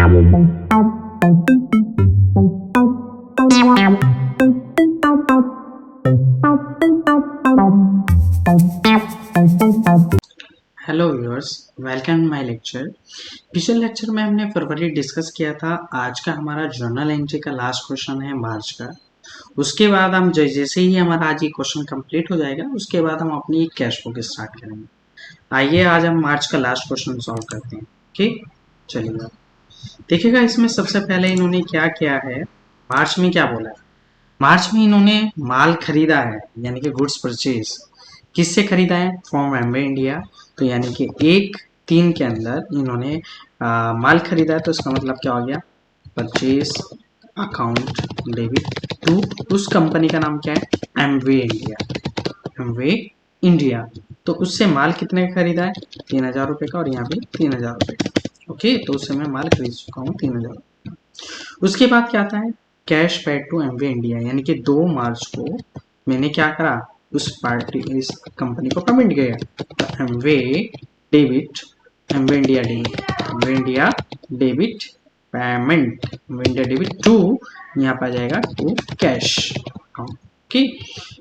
Hello viewers, welcome my lecture. पिछले lecture में हमने फरवरी डिस्कस किया था। आज का हमारा जर्नल एंट्री का लास्ट क्वेश्चन है मार्च का। उसके बाद हम जैसे ही हमारा आज ये क्वेश्चन कंप्लीट हो जाएगा, उसके बाद हम अपनी कैश बुक स्टार्ट करेंगे। आइए आज हम मार्च का लास्ट क्वेश्चन सॉल्व करते हैं। ठीक, चलिए देखिएगा। इसमें सबसे पहले इन्होंने क्या किया है, मार्च में क्या बोला है। मार्च में इन्होंने माल खरीदा है, यानी कि गुड्स परचेज किससे खरीदा है, फ्रॉम एमवे इंडिया। तो यानी कि 1/3 के अंदर इन्होंने माल खरीदा है, तो इसका मतलब क्या हो गया, परचेज अकाउंट डेबिट टू, उस कंपनी का नाम क्या है, एमवे इंडिया। एमवे इंडिया, तो उससे माल कितने का खरीदा है, 3000 रुपये का, और यहाँ पे 3000 रुपये का। ओके, तो उससे मैं माल खरीद चुका हूँ 3000। उसके बाद क्या आता है, cash paid to Amway India, यानी कि 2 मार्च को मैंने क्या करा, उस पार्टी इस कंपनी को पेमेंट किया। तो Amway debit, Amway India debit, Amway India debit payment, Amway India debit to, यहाँ पर आ जाएगा टू कैश अकाउंट। ओके,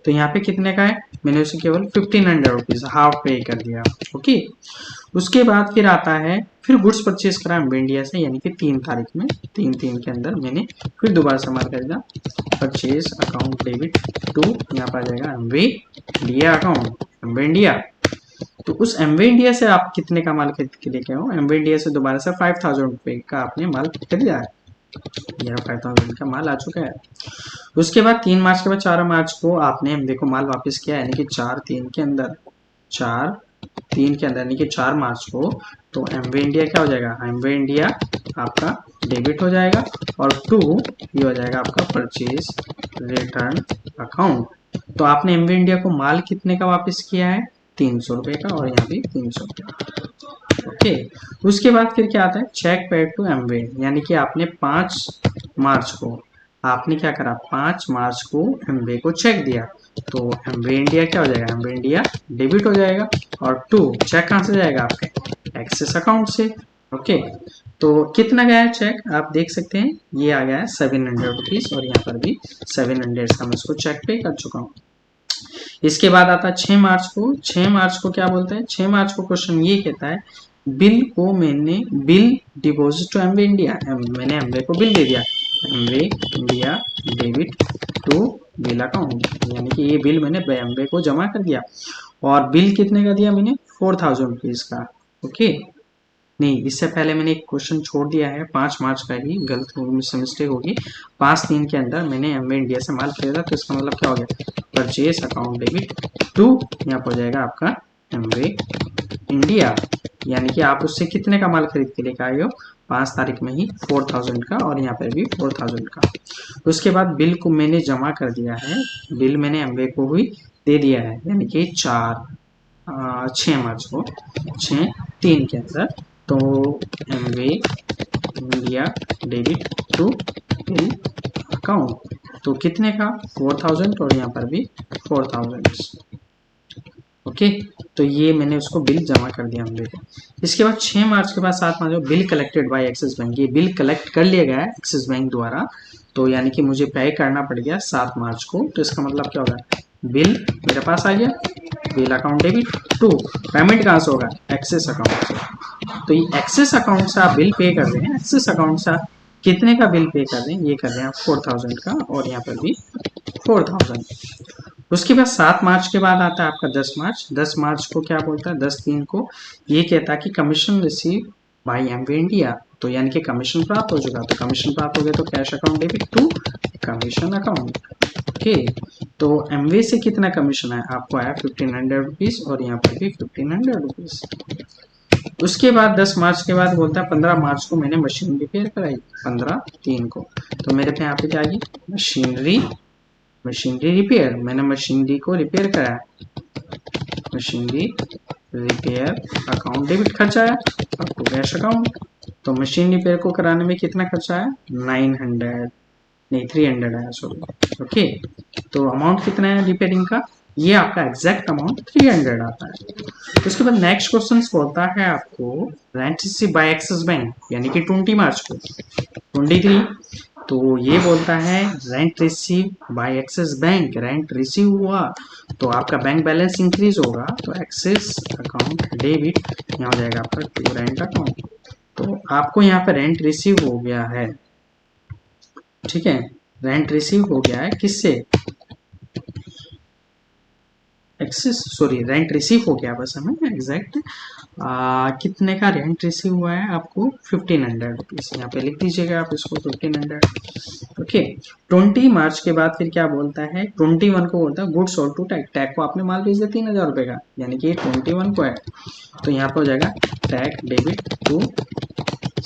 तो यहाँ पे कितने का है, मैंने उसे केवल 1500 रुपीज हाफ पे कर दिया। ओके, उसके बाद फिर आता है, फिर गुड्स परचेज करा एमवे इंडिया से, यानी कि 3 तारीख में, 3/3 के अंदर मैंने फिर दोबारा से माल खरीदा। परचेज अकाउंट डेबिट टू, यहाँ पर आ जाएगा Amway India account, Amway India. तो उस एमवे इंडिया से आप कितने का माल खरीद के लेके आओ, एमवे इंडिया से दोबारा से 5000 रुपये का आपने माल खरीदा है। यह 5000 का माल आ चुका है। उसके बाद 3 मार्च के बाद 4 मार्च को आपने एमवे को माल वापस किया, यानी कि 4/3 के अंदर, 4/3 के अंदर, यानी कि 4 मार्च को। तो एमवे इंडिया क्या हो जाएगा, एमवे इंडिया आपका डेबिट हो जाएगा, और टू ये हो जाएगा आपका परचेज रिटर्न अकाउंट। तो आपने एमवे इंडिया को माल कितने का वापस किया है, 300 रुपये का, और यहाँ भी 300 रुपये। ओके, उसके बाद फिर क्या आता है, चेक पेड टू एमवे, यानी कि आपने 5 मार्च को आपने क्या करा, 5 मार्च को एमवे को चेक दिया। तो एमवे इंडिया क्या हो जाएगा, एमवे इंडिया डेबिट हो जाएगा, और टू चेक कहाँ से जाएगा, आपके एक्सेस अकाउंट से। ओके, तो कितना गया है चेक, आप देख सकते हैं, ये आ गया है 700 रुपीज, और यहाँ पर भी 700 का मैं इसको चेक पे कर चुका हूँ। इसके बाद आता है 6 मार्च को। 6 मार्च को क्या बोलते हैं, 6 मार्च को क्वेश्चन ये कहता है, बिल को मैंने, bill deposit to Amway India, मैंने एमवे को बिल दे दिया, Amway India debit to bill account, यानी कि ये बिल मैंने एमवे को जमा कर दिया। और बिल कितने का दिया मैंने, 4000 रुपीज का। ओके, नहीं, इससे पहले मैंने एक क्वेश्चन छोड़ दिया है, 5 मार्च का ही गलत मुझसे मिस्टेक होगी। 5/3 के अंदर मैंने एमवे इंडिया से माल खरीदा, तो इसका मतलब क्या हो गया, परचेज अकाउंट डेबिट टू, यहाँ पर हो जाएगा आपका एमवे इंडिया, यानी कि आप उससे कितने का माल खरीद के लेकर आए हो, 5 तारीख में ही 4000 का, और यहाँ पर भी 4000 का। उसके बाद बिल को मैंने जमा कर दिया है, बिल मैंने एमवे को भी दे दिया है, यानी कि 6 मार्च को, 6/3 के अंदर। तो Amway India debit to bill account, तो कितने का, 4000, और यहाँ पर भी 4000। ओके, तो ये मैंने उसको बिल जमा कर दिया हमने। इसके बाद 6 मार्च के बाद 7 मार्च को bill collected by Axis bank, ये बिल कलेक्ट कर लिया गया है एक्सिस बैंक द्वारा, तो यानी कि मुझे पे करना पड़ गया 7 मार्च को। तो इसका मतलब क्या होगा, बिल मेरे पास आ गया, bill account debit to, payment कहाँ से होगा, एक्सेस अकाउंट से। तो ये एक्सेस अकाउंट से आप बिल पे कर रहे हैं, एक्सेस अकाउंट से कितने का बिल पे कर रहे हैं, ये कर रहे हैं 4000 का, और यहाँ पर भी 4000। उसके बाद 7 मार्च के बाद आता है आपका 10 मार्च। 10 मार्च को क्या बोलता है, 10/3 को ये कहता है कि commission receive by Amway India, तो यानी कि कमीशन प्राप्त हो चुका, तो कमीशन प्राप्त हो गया, तो cash account debit to commission account. Okay, तो एमवे से कितना कमीशन है, आपको आया 1500 रुपीज, और यहाँ पर भी 1500 रुपीज। उसके बाद 10 मार्च के बाद बोलता है 15 मार्च को मैंने मशीन रिपेयर कराई, 15/3 को। तो मेरे पे यहाँ पे क्या आएगी, मशीनरी रिपेयर, मैंने मशीनरी को रिपेयर कराया, मशीनरी रिपेयर अकाउंट डेबिट खर्चा आया, आपको कैश अकाउंट। तो मशीन रिपेयर को कराने में कितना खर्चा आया, 900, नहीं 300 आया, सॉरी। ओके, तो अमाउंट कितना है रिपेयरिंग का, ये आपका एग्जैक्ट अमाउंट 300 आता है। उसके बाद नेक्स्ट क्वेश्चन बोलता है आपको rent receive by Axis bank, यानी कि 20 मार्च को 23। तो ये बोलता है rent receive by Axis bank, rent receive हुआ तो आपका बैंक बैलेंस इंक्रीज होगा, तो एक्सिस अकाउंट डेबिट यहाँ हो जाएगा आपका टू रेंट अकाउंट। तो आपको यहाँ पे रेंट रिसीव हो गया है, ठीक है, रेंट रिसीव हो गया है किससे, एक्सिस, सॉरी रेंट रिसीव हो गया बस हमें एग्जैक्ट कितने का रेंट रिसीव हुआ है आपको 1500 रुपीज, यहाँ पे लिख दीजिएगा आप इसको 1500। ओके, 20 मार्च के बाद फिर क्या बोलता है, 21 को बोलता है goods sold to tag, tag को आपने माल बेच दिया 3000 रुपए का, यानी कि 21 को है, तो यहाँ पे हो जाएगा tag debit to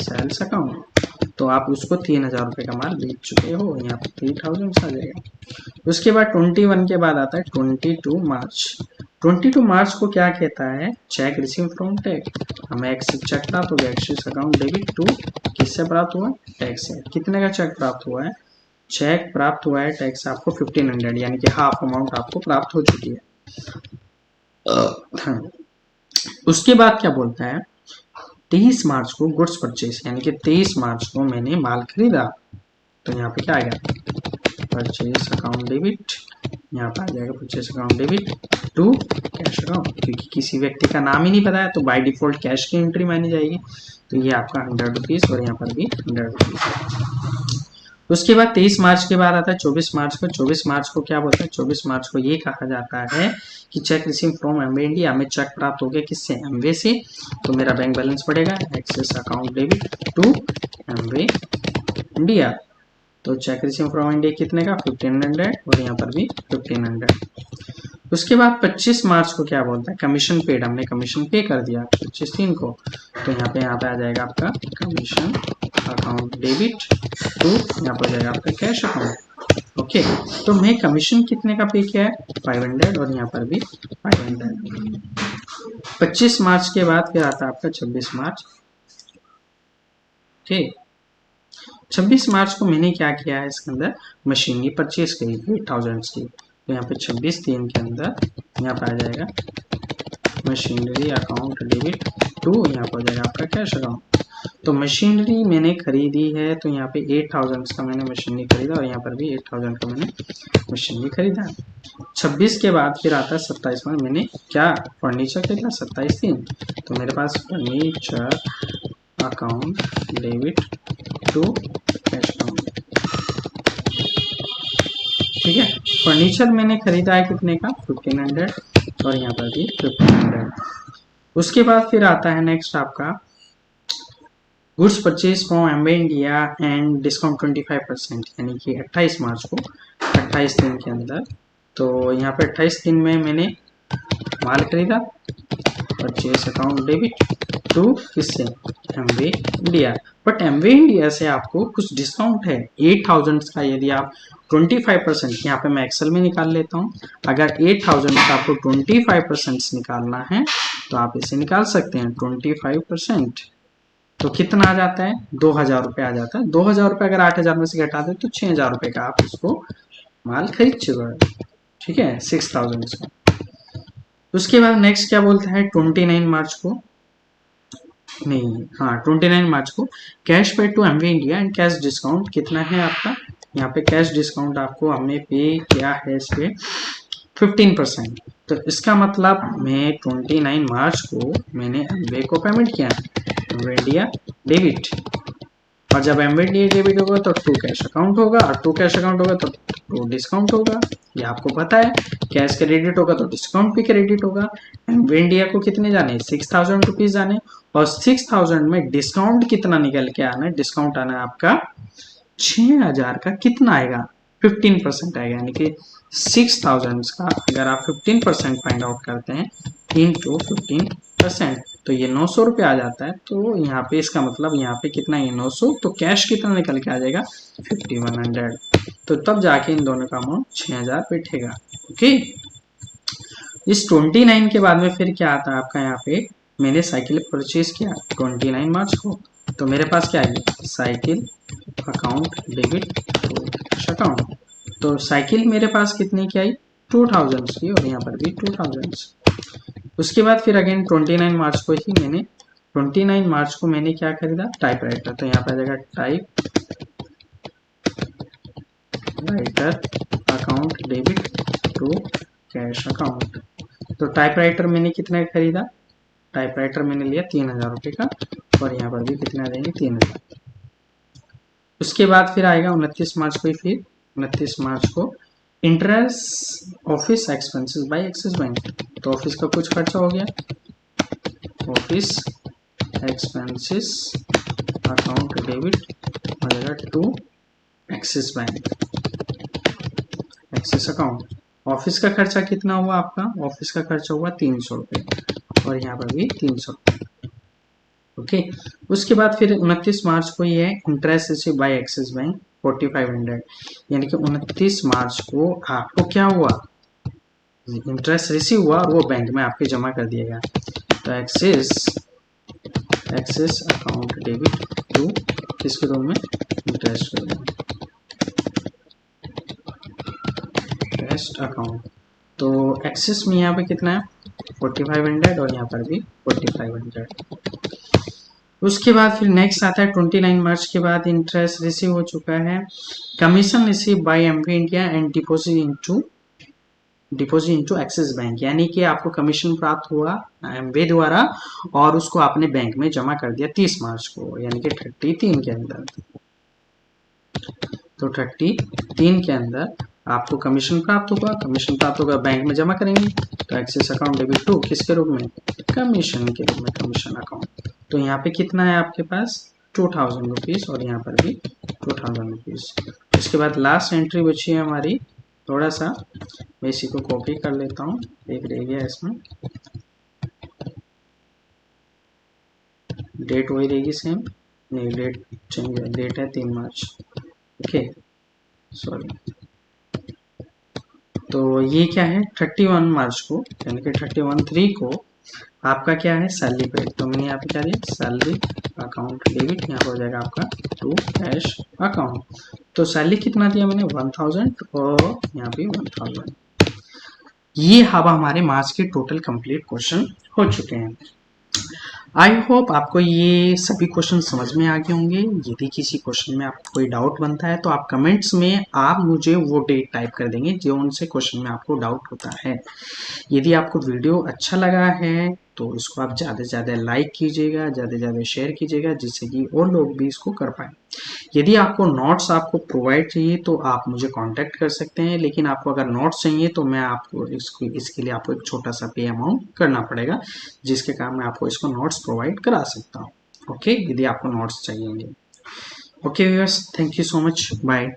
sales account. तो आप उसको 3000 रुपए का माल बेच चुके हो, यहाँ पे 3000 आ जाएगा। उसके बाद 21 के बाद आता है 22 मार्च। 22 मार्च को क्या कहता है, चेक रिसीव फ्रॉम टैग, हमें एक चेक प्राप्त हो गया, एक्सिस अकाउंट डेबिट टू किससे प्राप्त हुआ, टैग से। कितने का चेक प्राप्त हुआ है, चेक प्राप्त हुआ है टैग से आपको 1500, यानी कि हाफ अमाउंट आपको प्राप्त हो चुकी है। उसके बाद क्या बोलता है, 23 मार्च को गुड्स परचेस, यानी कि 23 मार्च को मैंने माल खरीदा, तो यहाँ पे क्या आएगा, परचेस अकाउंट डेबिट, यहाँ पर आ जाएगा purchase account debit to cash account, क्योंकि किसी व्यक्ति का नाम ही नहीं पता है तो बाय डिफॉल्ट कैश की एंट्री मानी जाएगी। तो ये आपका 100 रुपीज और यहाँ पर भी 100 रुपीज। उसके बाद 23 मार्च के बाद आता है 24 मार्च को। 24 मार्च को क्या बोलते हैं, 24 मार्च को ये कहा जाता है कि cheque receive from Amway India, हमें चेक प्राप्त हो गया किससे, एमवे से, तो मेरा बैंक बैलेंस बढ़ेगा, excess account debit to Amway India. तो चेक रिसीव फ्रॉम इंडिया कितने का 1500 और यहाँ पर भी 1500। उसके बाद 25 मार्च को क्या बोलता है, कमीशन पेड, हमने कमीशन पे कर दिया 25/3 को, तो यहाँ पे आ जाएगा आपका कमीशन अकाउंट डेबिट टू, यहाँ पर जाएगा आपका कैश अकाउंट। ओके, तो मैं कमीशन कितने का पे किया है 500 और यहाँ पर भी 500। 25 मार्च के बाद फिर आता है आपका 26 मार्च। ओके, 26 मार्च को मैंने क्या किया है, इसके अंदर मशीनरी परचेज करी 8000 की, तो यहाँ पे 26/3 के अंदर यहाँ पे आ जाएगा मशीनरी अकाउंट डेबिट टू, यहाँ पर हो जाएगा आपका कैश अकाउंट। तो मशीनरी मैंने खरीदी है, तो यहाँ पे 8000 का मैंने मशीनरी खरीदा और यहाँ पर भी 8000 का मैंने मशीनरी खरीदा। 26 के बाद फिर आता है 27 में मैंने क्या फर्नीचर खरीदा 27/3, तो मेरे पास furniture account debit to cash account, ठीक है। फर्नीचर मैंने खरीदा है कितने का 1500 और यहाँ पर भी 1500। उसके बाद फिर आता है नेक्स्ट आपका goods purchase from Amway India and discount 25%, यानी कि 28 मार्च को 28 दिन के अंदर, तो यहाँ पे 28 दिन में मैंने माल खरीदा, परचेज अकाउंट डेबिट टू किससे, Amway India. But Amway India से आपको कुछ डिस्काउंट है 8000 का, यदि आप 25%, यहाँ पे मैं एक्सेल में निकाल लेता हूँ, अगर 8000 का आपको 25% निकालना है तो आप इसे निकाल सकते हैं 25%, तो कितना आ जाता है 2000 रुपये आ जाता है। 2000 रुपये अगर 8000 में से घटा दे तो 6000 रुपये का आप उसको माल खरीद चुके हो, ठीक है, 6000 का। उसके बाद नेक्स्ट क्या बोलता है 29 मार्च को, नहीं हाँ 29 मार्च को cash pay to Amway India and cash discount कितना है आपका, यहाँ पे कैश डिस्काउंट आपको हमने पे किया है इस पे 15%, तो इसका मतलब मैं 29 मार्च को मैंने एमवे को पेमेंट किया एमवे इंडिया डेबिट, और जब एमवे इंडिया डेबिट होगा तो टू कैश अकाउंट होगा, और टू कैश अकाउंट होगा तो टू डिस्काउंट होगा, ये आपको पता है। कैश क्रेडिट होगा तो डिस्काउंट भी क्रेडिट होगा। एमवे इंडिया को कितने जाने 6000 रुपीज जाने, और 6000 में डिस्काउंट कितना निकल के आना है, डिस्काउंट आना है आपका 6000 का, कितना आएगा 15% आएगा, यानी कि 6000 का अगर आप 15% फाइंड आउट करते हैं इंटू 15%, तो ये 900 रुपये आ जाता है। तो यहाँ पे इसका मतलब यहाँ पे कितना है 900, तो कैश कितना निकल के आ जाएगा 5100, तो तब जाके इन दोनों का अमाउंट 6000 बैठेगा। ओके, इस 29 के बाद में फिर क्या आता है आपका, यहाँ पे मैंने साइकिल परचेज किया 29 मार्च को, तो मेरे पास क्या है साइकिल अकाउंट डेबिट अकाउंट, तो साइकिल मेरे पास कितने की आई 2000 की और यहाँ पर भी 2000। उसके बाद फिर अगेन 29 मार्च को ही मैंने 29 मार्च को मैंने क्या खरीदा, टाइपराइटर। तो यहाँ पर आ जाएगा typewriter account debit to cash account. तो टाइपराइटर मैंने कितना खरीदा, टाइपराइटर मैंने लिया 3000 रुपये का और यहाँ पर भी कितना देंगे 3000। उसके बाद फिर आएगा 29 मार्च को ही, फिर 29 मार्च को interest office expenses by Axis Bank. तो ऑफिस का कुछ खर्चा हो गया, ऑफिस एक्सपेंसेस अकाउंट डेबिट हो जाएगा to Axis Bank, Axis account. Office का खर्चा कितना हुआ आपका, ऑफिस का खर्चा हुआ 300 रुपये और यहाँ पर भी 300 रुपये। ओके, उसके बाद फिर 29 मार्च को ये है interest receive by Axis bank 4500, यानी कि 29 मार्च को आपको क्या हुआ, इंटरेस्ट रिसीव हुआ और वो बैंक में आपके जमा कर दिया गया। तो एक्सिस अकाउंट डेबिट टू किसके रूप में, इंटरेस्ट अकाउंट। तो एक्सिस में यहाँ पे कितना है 4500 और यहाँ पर भी 4500। उसके बाद फिर नेक्स्ट आता है 29 मार्च के बाद इंटरेस्ट रिसीव हो चुका है, commission receive by Amway India and deposit into axis bank, यानी कि आपको कमीशन प्राप्त हुआ एमवे द्वारा और उसको आपने बैंक में जमा कर दिया 30 मार्च को, यानी कि 33 के अंदर। तो 33 के अंदर आपको कमीशन प्राप्त होगा, कमीशन प्राप्त होगा बैंक में जमा करेंगे। तो एक्सिस अकाउंट डेबिट टू किसके रूप में, कमीशन के रूप में, कमीशन अकाउंट। तो यहाँ पे कितना है आपके पास 2000 रुपीज़ और यहाँ पर भी 2000 रुपीज़। उसके बाद लास्ट एंट्री बची है हमारी, थोड़ा सा मैं इसी को कॉपी कर लेता हूँ, एक रह गया इसमें, डेट वही रहेगी सेम, नहीं डेट चेंज है, डेट है 3 मार्च। ओके सॉरी, तो ये क्या है 31 मार्च को, यानी कि 31/3 को आपका क्या है सैलरी पेड। तो मैंने यहाँ पे क्या दिया सैलरी अकाउंट डेबिट, यहाँ पर हो जाएगा आपका टू कैश अकाउंट। तो सैलरी कितना दिया मैंने 1000 और यहाँ पे 1000। ये हमारे मार्च के टोटल कंप्लीट क्वेश्चन हो चुके हैं। आई होप आपको ये सभी क्वेश्चन समझ में आ गए होंगे। यदि किसी क्वेश्चन में आपको कोई डाउट बनता है तो आप कमेंट्स में आप मुझे वो डेट टाइप कर देंगे जो उनसे क्वेश्चन में आपको डाउट होता है। यदि आपको वीडियो अच्छा लगा है तो इसको आप ज़्यादा से ज़्यादा लाइक कीजिएगा, ज़्यादा से ज़्यादा शेयर कीजिएगा, जिससे कि और लोग भी इसको कर पाएँ। यदि आपको नोट्स आपको प्रोवाइड चाहिए तो आप मुझे कांटेक्ट कर सकते हैं, लेकिन आपको अगर नोट्स चाहिए तो मैं आपको इसके लिए आपको एक छोटा सा पे अमाउंट करना पड़ेगा, जिसके कारण मैं आपको इसको नोट्स प्रोवाइड करा सकता हूँ। ओके, यदि आपको नोट्स चाहिए। Okay viewers, thank you so much, bye.